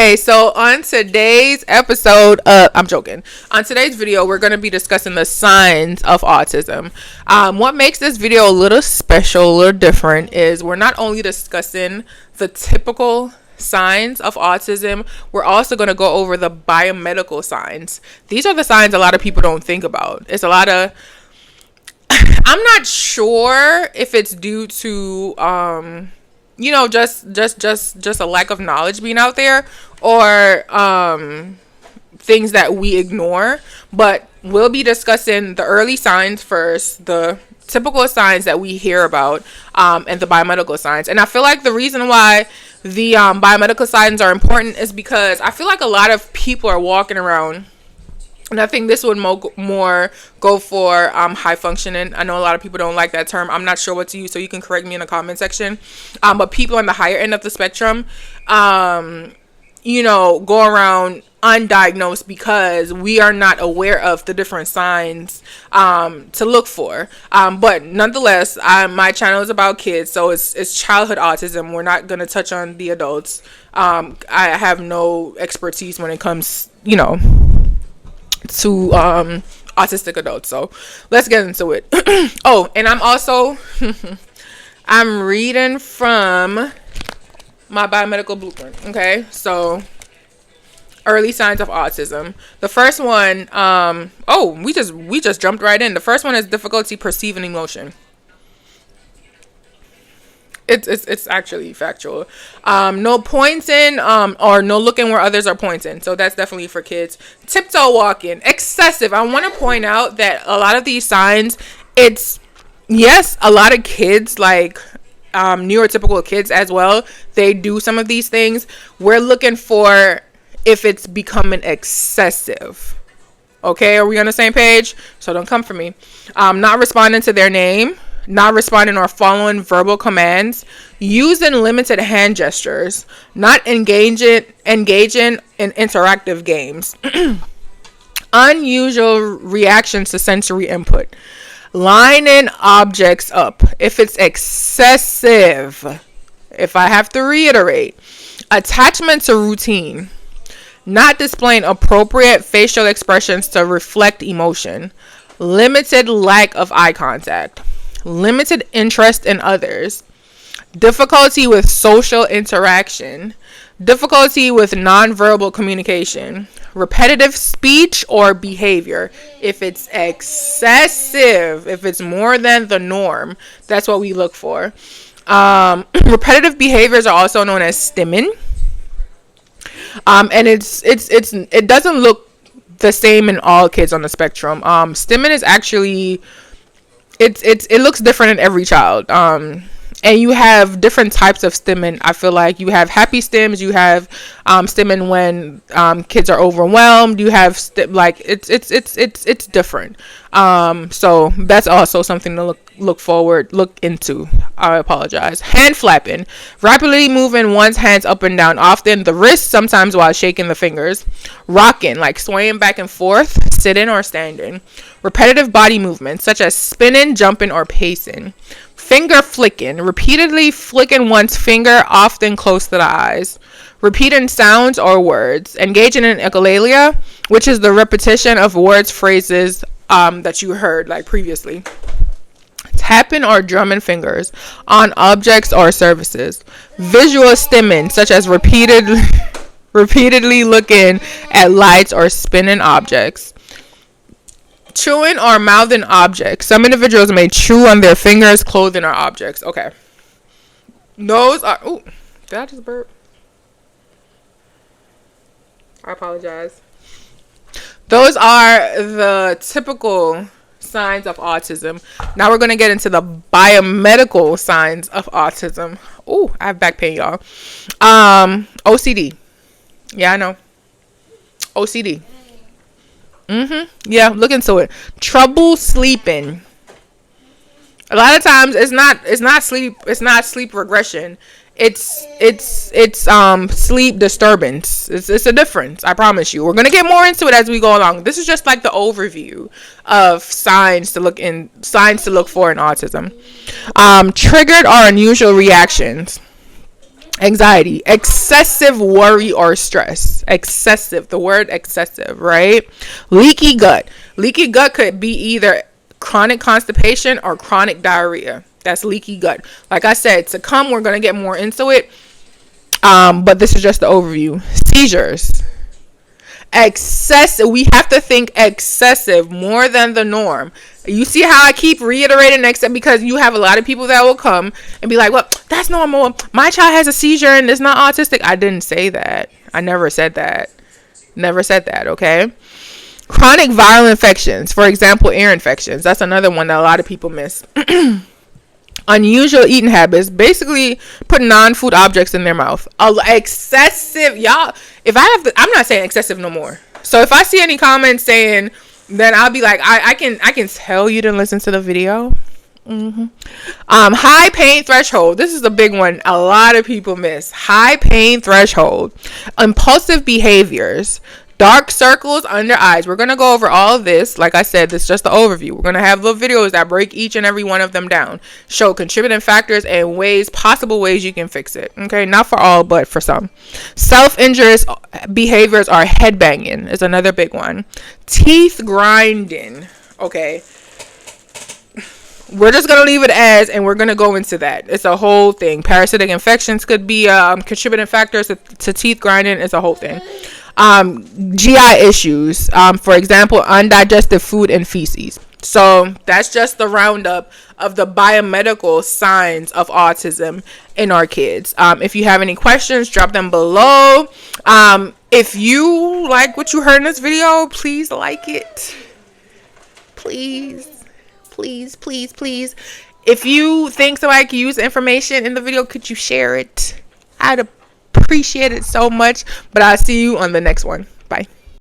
Okay, so on today's episode, I'm joking. On today's video, we're going to be discussing the signs of autism. What makes this video a little special, a little different, is we're not only discussing the typical signs of autism, we're also going to go over the biomedical signs. These are the signs a lot of people don't think about. It's a lot of, I'm not sure if it's due to, just a lack of knowledge being out there, or things that we ignore. But we'll be discussing the early signs first, the typical signs that we hear about, and the biomedical signs. And I feel like the reason why the biomedical signs are important is because I feel like a lot of people are walking around, and I think this would more go for high functioning. I know a lot of people don't like that term. I'm not sure what to use, so you can correct me in the comment section. But people on the higher end of the spectrum, go around undiagnosed because we are not aware of the different signs to look for. But nonetheless, my channel is about kids, so it's childhood autism. We're not going to touch on the adults. I have no expertise when it comes, to autistic adults. So let's get into it. Oh, and I'm also I'm reading from my biomedical blueprint. Okay, so early signs of autism. The first one, we just jumped right in. The first one is difficulty perceiving emotion. It's actually factual. No pointing, or no looking where others are pointing. So that's definitely for kids. Tiptoe walking, excessive. I want to point out that a lot of these signs, a lot of kids, like neurotypical kids as well, they do some of these things. We're looking for if it's becoming excessive. Okay, are we on the same page? So don't come for me. Not responding to their name, not responding or following verbal commands, using limited hand gestures, not engaging in interactive games, unusual reactions to sensory input, lining objects up. If it's excessive, if I have to reiterate, attachment to routine, not displaying appropriate facial expressions to reflect emotion, limited lack of eye contact, limited interest in others, difficulty with social interaction, difficulty with nonverbal communication, repetitive speech or behavior. If it's excessive, if it's more than the norm, that's what we look for. Repetitive behaviors are also known as stimming. And it doesn't look the same in all kids on the spectrum. Stimming is actually, it looks different in every child. And you have different types of stimming. I feel like you have happy stims, you have stimming when kids are overwhelmed, you have it's different. So that's also something to look into. I apologize. Hand flapping, rapidly moving one's hands up and down, often the wrist, sometimes while shaking the fingers. Rocking, like swaying back and forth, sitting or standing. Repetitive body movements such as spinning, jumping, or pacing. Finger flicking, repeatedly flicking one's finger, often close to the eyes. Repeating sounds or words. Engaging in echolalia, which is the repetition of words, phrases that you heard like previously. Tapping or drumming fingers on objects or surfaces. Visual stimming, such as repeatedly looking at lights or spinning objects. Chewing or mouthing objects. Some individuals may chew on their fingers, clothing, or objects. Okay. Those are... Ooh, did I just burp? I apologize. Those are the typical signs of autism. Now we're going to get into the biomedical signs of autism. Ooh, I have back pain, y'all. OCD. Yeah, I know. OCD. Yeah, look into it. Trouble sleeping. A lot of times it's not sleep regression. It's sleep disturbance. It's a difference. I promise you. We're gonna get more into it as we go along. This is just like the overview of signs to look for in autism. Triggered or unusual reactions. Anxiety, excessive worry or stress. Excessive, the word excessive, right? Leaky gut. Leaky gut could be either chronic constipation or chronic diarrhea. That's leaky gut. Like I said, to come, we're going to get more into it. But this is just the overview. Seizures. Excessive. We have to think excessive, more than the norm. You see how I keep reiterating next step, because you have a lot of people that will come and be like, well, that's normal. My child has a seizure and it's not autistic. I didn't say that. I never said that. Never said that, okay? Chronic viral infections, for example, ear infections. That's another one that a lot of people miss. Unusual eating habits, basically put non-food objects in their mouth. Excessive, y'all. If I have to, I'm not saying excessive no more. So if I see any comments saying, then I'll be like, I can tell you to listen to the video. High pain threshold. This is a big one a lot of people miss. High pain threshold. Impulsive behaviors. Dark circles under eyes. We're going to go over all of this. Like I said, this is just the overview. We're going to have little videos that break each and every one of them down. Show contributing factors and possible ways you can fix it. Okay, not for all, but for some. Self-injurious behaviors are headbanging is another big one. Teeth grinding. Okay. We're just going to leave it as, and we're going to go into that. It's a whole thing. Parasitic infections could be contributing factors to teeth grinding. It's a whole thing. GI issues, for example, undigested food and feces. So that's just the roundup of the biomedical signs of autism in our kids. If you have any questions, drop them below. If you like what you heard in this video, please like it. Please. If you think somebody can use the information in the video, could you share it? I'd appreciate it so much. But I'll see you on the next one. Bye.